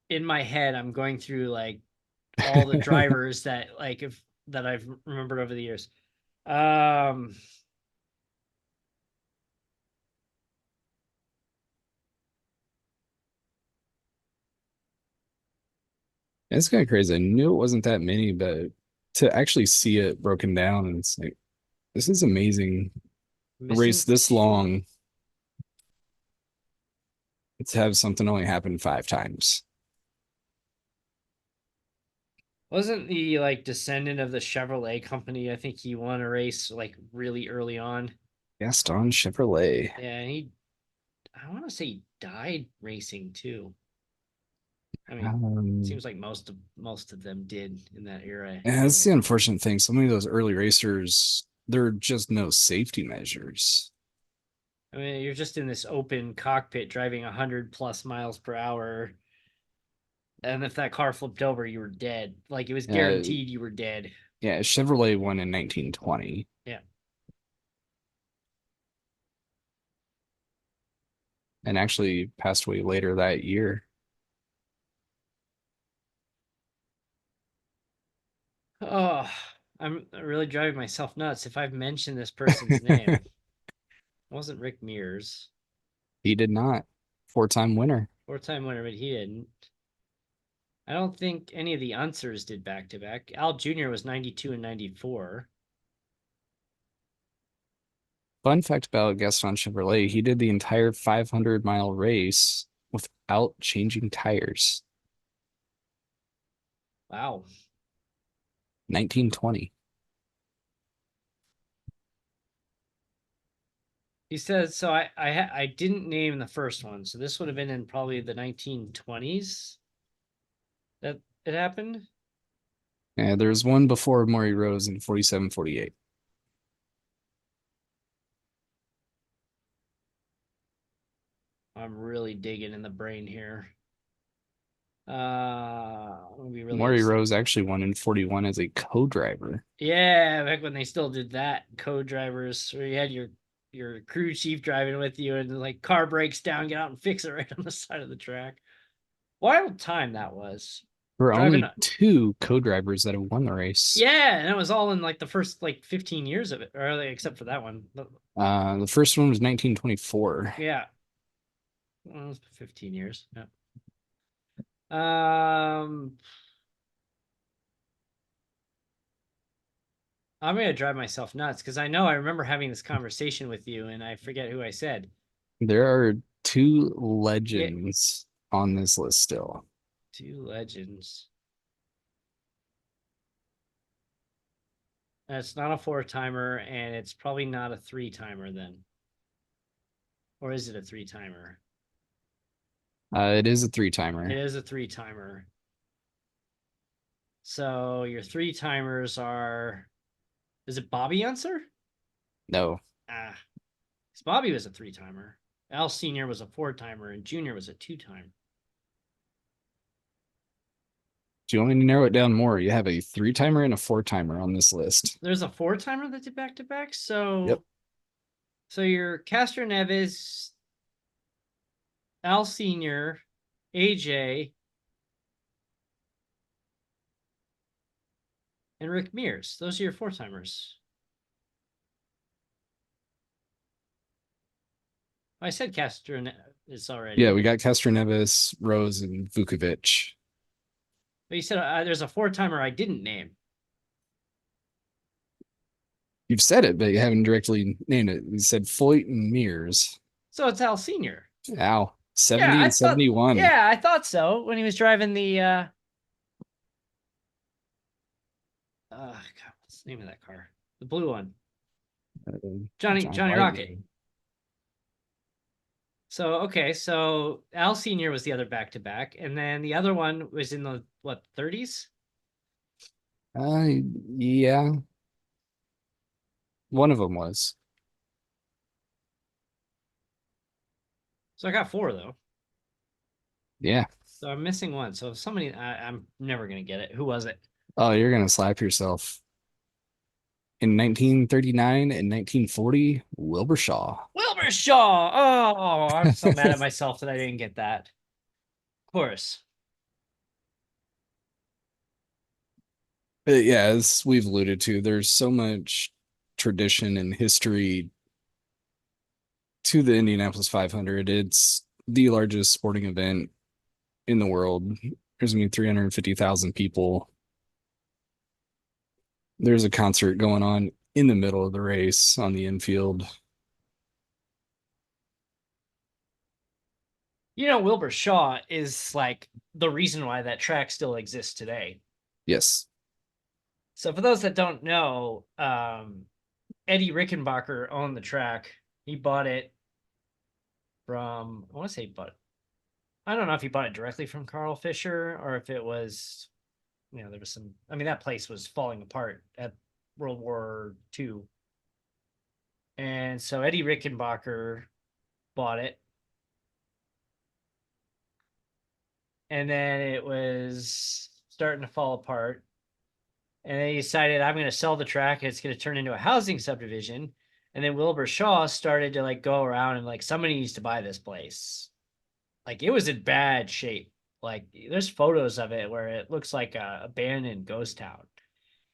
in my head. I'm going through like all the drivers that like if that I've remembered over the years. Um, It's kind of crazy. I knew it wasn't that many, but to actually see it broken down, it's like this is amazing. A race Missing this two. long to have something only happen 5 times. Wasn't the like descendant of the Chevrolet company? I think he won a race like really early on. Gaston Chevrolet. Yeah, and I want to say he died racing too. I mean, it Um, seems like most of them did in that era and that's the anyway. unfortunate thing. So many of those early racers, there are just no safety measures. I mean, you're just in this open cockpit driving 100 plus miles per hour, and if that car flipped over, you were dead. Like it was Uh, guaranteed you were dead. yeah, Chevrolet won in 1920 Yeah. and actually passed away later that year. Oh, I'm really driving myself nuts if I've mentioned this person's name. It wasn't Rick Mears, He did not. 4-time winner. four-time winner, but he didn't. I don't think any of the Unsers did back to back. Al Jr. was 92 and 94. Fun fact about Gaston Chevrolet, he did the entire 500-mile race without changing tires. Wow. 1920. He says so. I didn't name the first one, so this would have been in probably the 1920s that it happened. Yeah, there's one before Maury Rose in 47, 48. I'm really digging in the brain here. I'm gonna be really Maury upset. Rose actually won in 41 as a co-driver. Yeah, back when they still did that, co-drivers where you had your crew chief driving with you, and like car breaks down, get out and fix it right on the side of the track. Wild time that was. There were Driving only a, 2 co-drivers that have won the race. yeah, and it was all in like the first like 15 years of it, or like, except for that one. The first one was 1924. Yeah, well, it was 15 years. Yeah. Um, I'm gonna drive myself nuts because I know I remember having this conversation with you, and I forget who I said. There are two Yeah, legends on this list still. two legends. It's not a four timer, and it's probably not a three timer then, or is it a three timer? It is a It three-timer. is a three timer. So your three timers are. Is it Bobby answer? No, Ah, because Bobby was a three timer. Al Senior was a four timer, and Junior was a two timer. Do you want me to narrow it down more? You have a 3-timer and a 4-timer on this list. There's a 4-timer that did back to back. Yep. So your Castro Neves, Al Senior, AJ, and Rick Mears. Those are your 4-timers. I said Castro is already. Yeah, we got Castroneves, Rose, and Vukovic. But you said there's a 4-timer I didn't name. You've said it, but you haven't directly named it. You said Foyt and Mears. So it's Al Senior. Ow. Yeah, 70 I and thought. 71. Yeah, I thought so when he was driving the. God, what's the name of that car? The blue one. Uh, Johnny White. Rocket. So okay, so Al Senior was the other back to back, and then the other one was in the what 30s. Yeah. One of them was. So I got 4 though. Yeah. So I'm missing one. So if somebody, I'm never gonna get it. Who was it? Oh, you're gonna slap yourself. In 1939 and 1940, Wilbur Shaw. Wilbur Shaw. Oh, I'm so mad at myself that I didn't get that. Of course. But yeah, as we've alluded to, there's so much tradition and history to the Indianapolis 500. It's the largest sporting event in the world. There's gonna be 350,000 people. There's a concert going on in the middle of the race on the infield. You know, Wilbur Shaw is like the reason why that track still exists today. Yes. So for those that don't know, Eddie Rickenbacker owned the track. He bought it from, I want to say he bought it. I don't know if he bought it directly from Carl Fisher or if it was, there was some, I mean, that place was falling apart at World War II. And so Eddie Rickenbacker bought it. And then it was starting to fall apart. And they decided I'm going to sell the track. It's going to turn into a housing subdivision. And then Wilbur Shaw started to like go around and like somebody needs to buy this place. Like it was in bad shape. Like there's photos of it where it looks like a abandoned ghost town.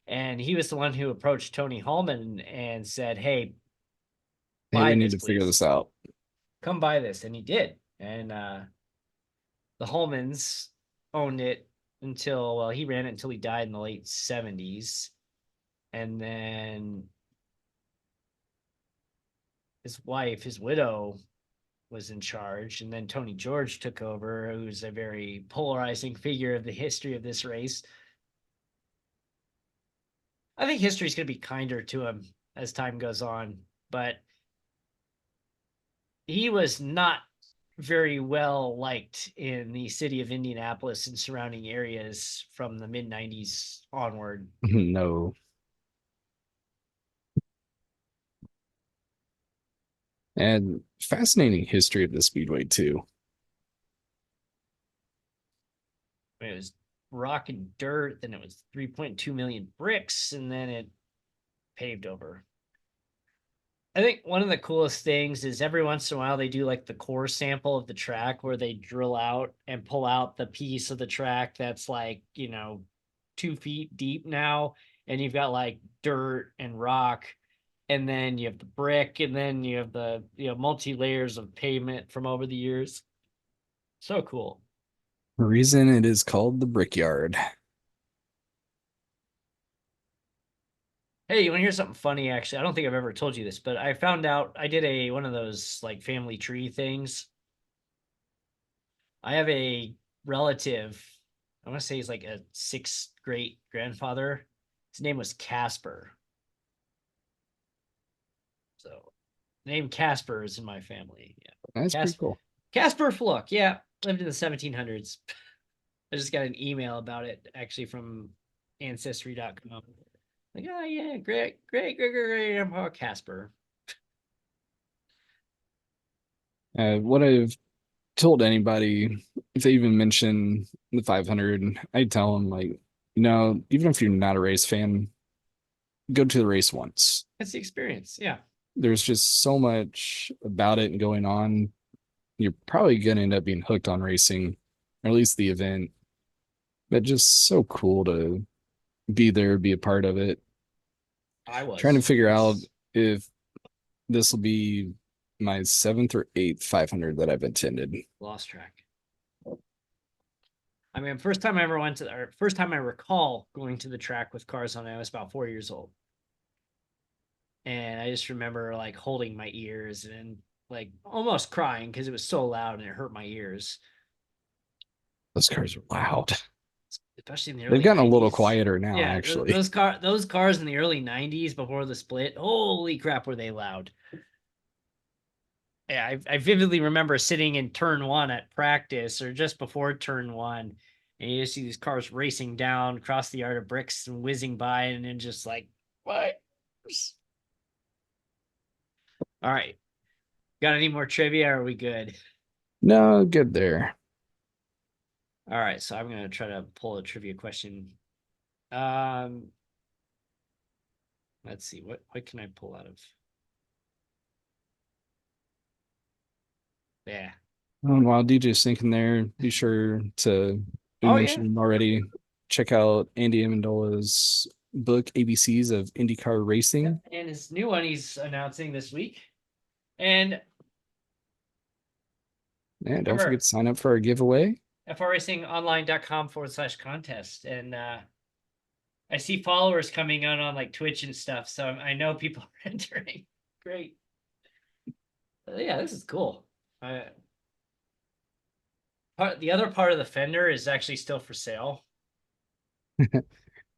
And he was the one who approached Tony Hallman and said, "Hey, Hey, we buy need this, to figure please. this out. Come buy this." And he did. And the Hallmans owned it until, well, he ran it until he died in the late 70s. And then his wife, his widow, was in charge. And then Tony George took over, who's a very polarizing figure of the history of this race. I think history is going to be kinder to him as time goes on, but he was not very well liked in the city of Indianapolis and surrounding areas from the mid 90s onward. No. And fascinating history of the Speedway too. It was rock and dirt, then it was 3.2 million bricks, and then it paved over. I think one of the coolest things is every once in a while they do like the core sample of the track where they drill out and pull out the piece of the track that's like, 2 feet deep now. And you've got like dirt and rock, and then you have the brick, and then you have the multi layers of pavement from over the years. So cool. The reason it is called the Brickyard. Hey, you want to hear something funny? Actually, I don't think I've ever told you this, but I found out I did one of those like family tree things. I have a relative. I want to say he's like a sixth great grandfather. His name was Casper. So, name Casper is in my family. Yeah, That's pretty cool. Casper Fluck. Yeah, lived in the 1700s. I just got an email about it actually from Ancestry.com. Like, oh yeah, great grandpa Casper. What I've told anybody if they even mention the 500, I'd tell them like, even if you're not a race fan, go to the race once. It's the experience. Yeah. There's just so much about it going on. You're probably gonna end up being hooked on racing, or at least the event. But just so cool to be there, be a part of it. I Trying to was. figure out It's if this will be my seventh or eighth 500 that I've attended. lost track. I mean, first time I ever went to, or first time I recall going to the track with cars on it, I was about 4 years old. And I just remember like holding my ears and like almost crying because it was so loud and it hurt my ears, Those cars are loud. especially in the They've early gotten a little 90s. quieter now, Yeah, actually. those cars in the early 90s before the split, holy crap, were they loud. Yeah, I vividly remember sitting in turn one at practice or just before turn one, and you just see these cars racing down across the yard of bricks and whizzing by, and then just like, what? All right. Got any more trivia? Or are we good? No, good there. All right, so I'm gonna try to pull a trivia question. Um, let's see, what can I pull out of? Yeah. While DJ's thinking there, be sure to, we Oh yeah. mentioned him already, check out Andy Amendola's book, ABCs of IndyCar Racing. And his new one he's announcing this week. And And don't forget remember, to sign up for our giveaway. frracingonline.com/contest. And I see followers coming on like Twitch and stuff, so I know people are entering. Great. Yeah, this is cool. The other part of the fender is actually still for sale.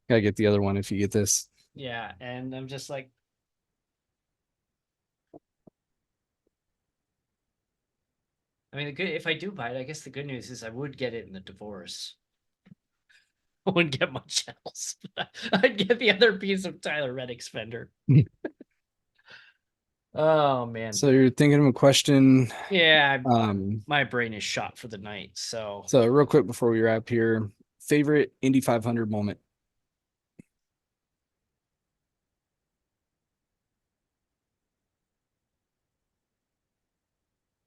Gotta get the other one if you get this. Yeah, and I'm just like, I mean, the good if I do buy it, I guess the good news is I would get it in the divorce. I wouldn't get much else. I'd get the other piece of Tyler Reddick's fender. Oh man. So you're thinking of a question. Yeah, Um, my brain is shot for the night. so real quick before we wrap here, favorite Indy 500 moment.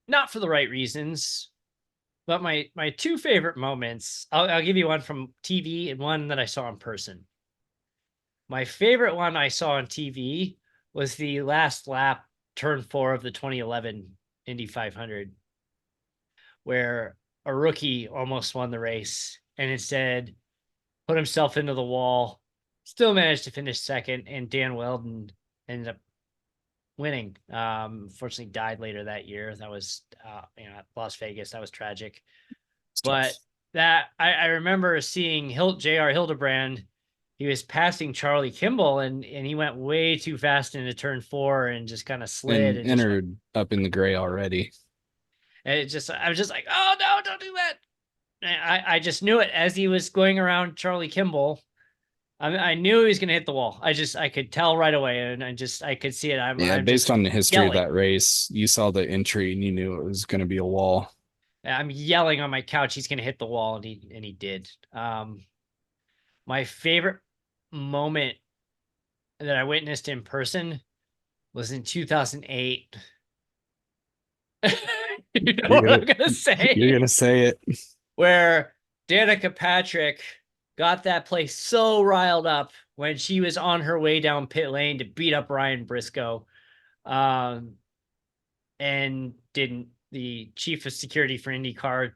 not for the right reasons, but my two favorite moments. I'll give you one from TV and one that I saw in person. My favorite one I saw on TV was the last lap, turn four of the 2011 Indy 500, where a rookie almost won the race and instead put himself into the wall, still managed to finish second, and Dan Weldon ended up winning. Fortunately died later that year. That was Las Vegas. That was tragic. But Stuff. that I remember seeing J.R. Hildebrand. He was passing Charlie Kimball and he went way too fast into turn four and just kind of slid And and just went. entered up in the gray already. And I was just like, oh no, don't do that. And I just knew it as he was going around Charlie Kimball. I knew he was going to hit the wall. I could tell right away, and I could see it. Yeah, I'm based just on the history of yelling. that race, you saw the entry and you knew it was going to be a wall. I'm yelling on my couch. He's going to hit the wall, and he did. My favorite moment that I witnessed in person was in 2008. You know You're what gonna I'm gonna you're say? gonna say it. Where Danica Patrick got that place so riled up when she was on her way down pit lane to beat up Ryan Briscoe, and didn't. The chief of security for IndyCar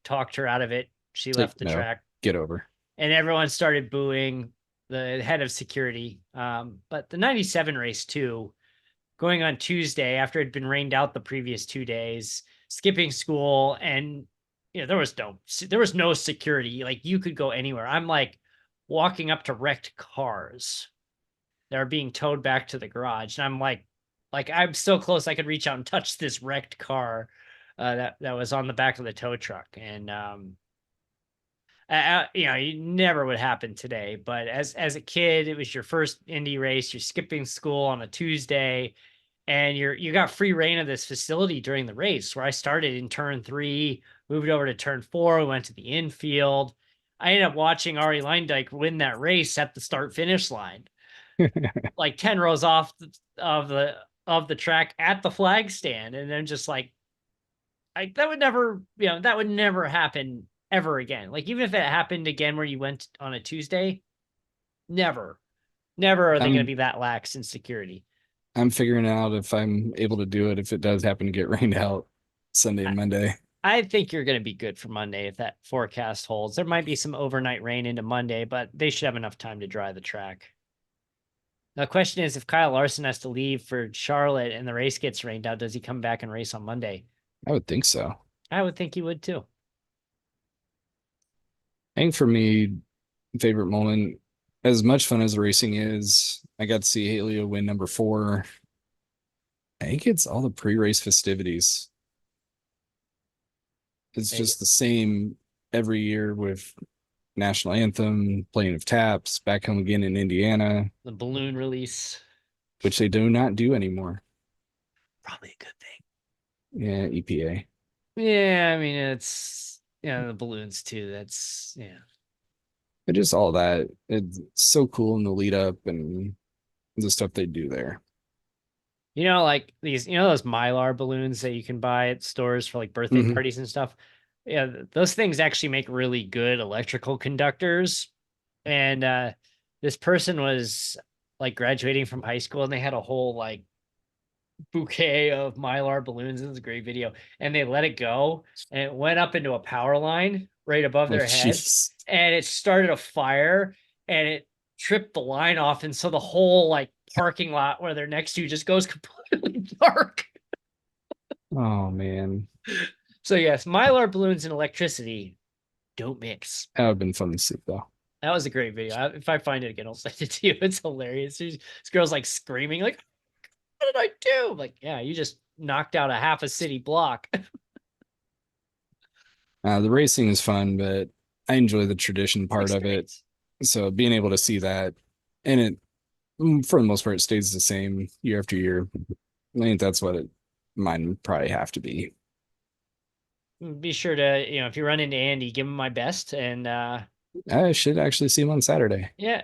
talked her out of it. She It's like, left the no, track, get over. and everyone started booing the head of security. But the 97 race too, going on Tuesday after it had been rained out the previous 2 days, skipping school, and there was no security. Like you could go anywhere. I'm like walking up to wrecked cars that are being towed back to the garage, and I'm like I'm so close I could reach out and touch this wrecked car that was on the back of the tow truck. And it never would happen today. But as a kid, it was your first Indy race. You're skipping school on a Tuesday. and you got free reign of this facility during the race. Where I started in turn 3, moved over to turn 4, we went to the infield. I ended up watching Ari Leindyke win that race at the start finish line, like 10 rows off of the track at the flag stand, and then just like that would never, that would never happen ever again. Like even if it happened again where you went on a Tuesday, never, never are they going to I'm be that lax in security. I'm figuring out if I'm able to do it if it does happen to get rained out Sunday and Monday. I think you're going to be good for Monday if that forecast holds. There might be some overnight rain into Monday, but they should have enough time to dry the track. The question is, if Kyle Larson has to leave for Charlotte and the race gets rained out, does he come back and race on Monday? I would think so. I would think he would too. I think for me, favorite moment, as much fun as the racing is, I got to see Haley win number 4. I think it's all the pre-race festivities. It's just the same every year with national anthem, playing of taps, back home again in Indiana, The balloon release, which they do not do anymore. probably a good thing. Yeah, EPA. Yeah, I mean it's the balloons too. That's But just all that. It's so cool in the lead up and the stuff they do there. Like these, those Mylar balloons that you can buy at stores for like birthday Mhm. parties and stuff. Yeah, those things actually make really good electrical conductors. And this person was like graduating from high school and they had a whole like bouquet of Mylar balloons. It was a great video. And they let it go and it went up into a power line right above Oh, their heads. jeez. And it started a fire and it tripped the line off. And so the whole like parking lot where they're next to just goes completely dark. Oh, man. So yes, Mylar balloons and electricity don't mix. That would have been fun to see, though. That was a great video. If I find it again, I'll send it to you. It's hilarious. This girl's like screaming, like, "What did I do?" I'm like, yeah, you just knocked out a half a city block. The racing is fun, but I enjoy the tradition part of it. Experience. So being able to see that, and it, for the most part, stays the same year after year. I think that's what mine would probably have to be. Be sure to, if you run into Andy, give him my best. And I should actually see him on Saturday. yeah.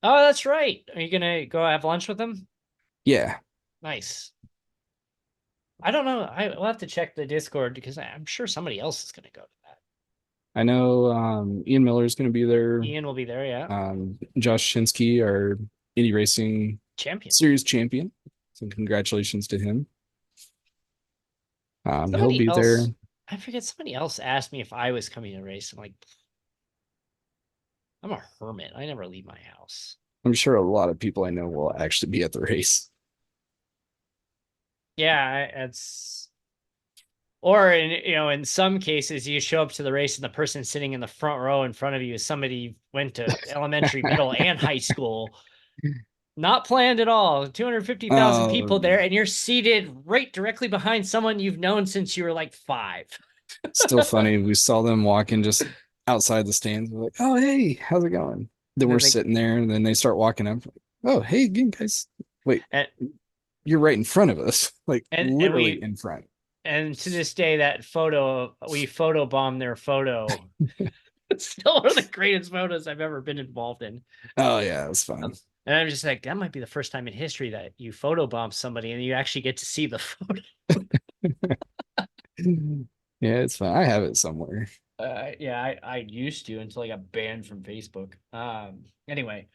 Oh, that's right. Are you gonna go have lunch with him? Yeah, Nice. I don't know. I'll have to check the Discord because I'm sure somebody else is gonna go to that. I know Ian Miller is going to be there. Ian will be there, yeah. Josh Shinsky, our Indy Racing Champion. Series champion. So congratulations to him. He'll Somebody be else, there. I forget, somebody else asked me if I was coming to race. I'm like, I'm a hermit. I never leave my house. I'm sure a lot of people I know will actually be at the race. Yeah, it's or in some cases you show up to the race and the person sitting in the front row in front of you is somebody you went to elementary, middle, and high school. Not planned at all. 250,000 people there, and you're seated right directly behind someone you've known since you were like 5. Still funny. We saw them walking just outside the stands. We're like, oh, hey, how's it going? Then we're sitting there, and then they start walking up. Oh, hey, again, guys. Wait, you're right in front of us, like literally in front. And to this day, that photo, we photobombed their photo. It's still one of the greatest photos I've ever been involved in. Oh, yeah, it was fun. And I'm just like, that might be the first time in history that you photobomb somebody and you actually get to see the photo. Yeah, it's fun. I have it somewhere. Yeah, I used to until I got banned from Facebook. Anyway,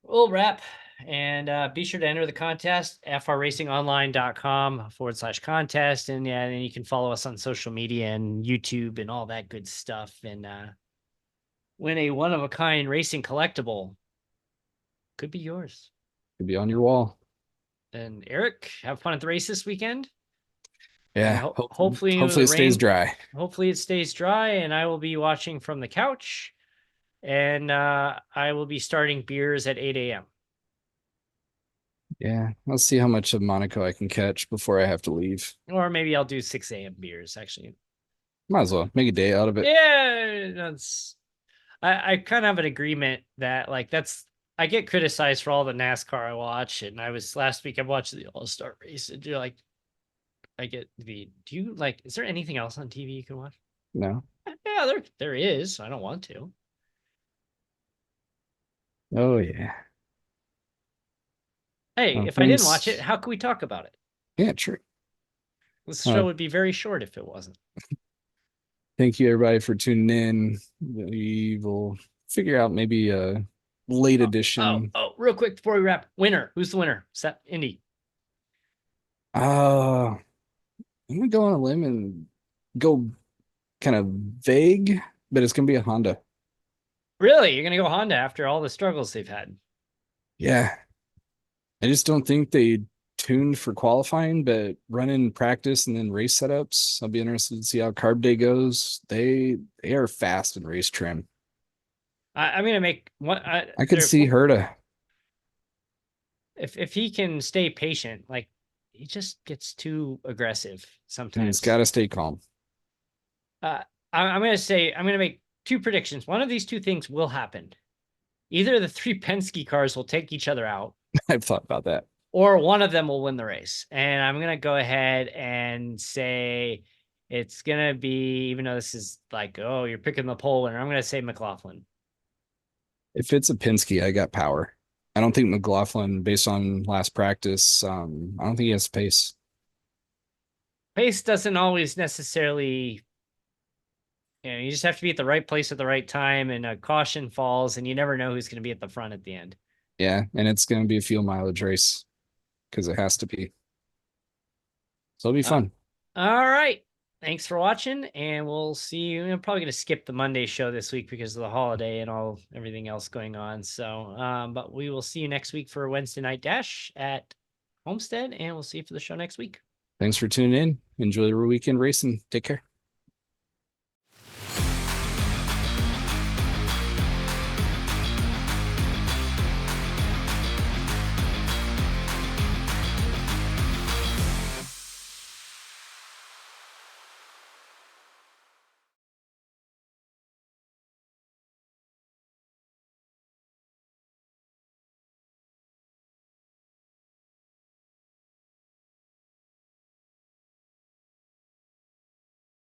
we'll wrap and be sure to enter the contest, frracingonline.com/contest. And yeah, and you can follow us on social media and YouTube and all that good stuff. And win a one-of-a-kind racing collectible. Could be yours. Could be on your wall. And Eric, have fun at the race this weekend. Yeah. Hopefully it stays dry. Hopefully it stays dry, and I will be watching from the couch. And I will be starting beers at 8 a.m. Yeah, I'll see how much of Monaco I can catch before I have to leave. Or maybe I'll do 6 a.m. beers, actually. Might as well make a day out of it. Yeah, I kind of have an agreement that like that's I get criticized for all the NASCAR I watch, and I was last week I watched the All-Star race, and you're like, I get the. Do you like? Is there anything else on TV you can watch? No. Yeah, there is. I don't want to. Oh yeah. Hey, Well, if I didn't watch it, thanks. how could we talk about it? Yeah, true. This Uh, show would be very short if it wasn't. Thank you everybody for tuning in. We will figure out maybe a late edition. Real quick before we wrap, winner. Who's the winner? Set Indy. I'm gonna go on a limb and go kind of vague, but it's gonna be a Honda. Really? You're gonna go Honda after all the struggles they've had? Yeah. I just don't think they tuned for qualifying, but running practice and then race setups. I'll be interested to see how carb day goes. They are fast and race trim. I'm gonna make one. I could see Herta. If he can stay patient, like he just gets too aggressive And it's sometimes. got to stay calm. I'm gonna make two predictions. One of these two things will happen. Either the three Penske cars will take each other out, I've thought about that. or one of them will win the race. And I'm gonna go ahead and say it's gonna be, even though this is like, oh, you're picking the pole winner, I'm gonna say McLaughlin. If it's a Penske, I got power. I don't think McLaughlin, based on last practice, I don't think he has pace. Pace doesn't always necessarily, you just have to be at the right place at the right time, and a caution falls, and you never know who's going to be at the front at the end. Yeah, and it's going to be a fuel mileage race because it has to be. So it'll be fun. All right. Thanks for watching, and we'll see you. I'm probably going to skip the Monday show this week because of the holiday and everything else going on. So, but we will see you next week for a Wednesday night dash at Homestead, and we'll see you for the show next week. Thanks for tuning in. Enjoy the weekend racing. Take care.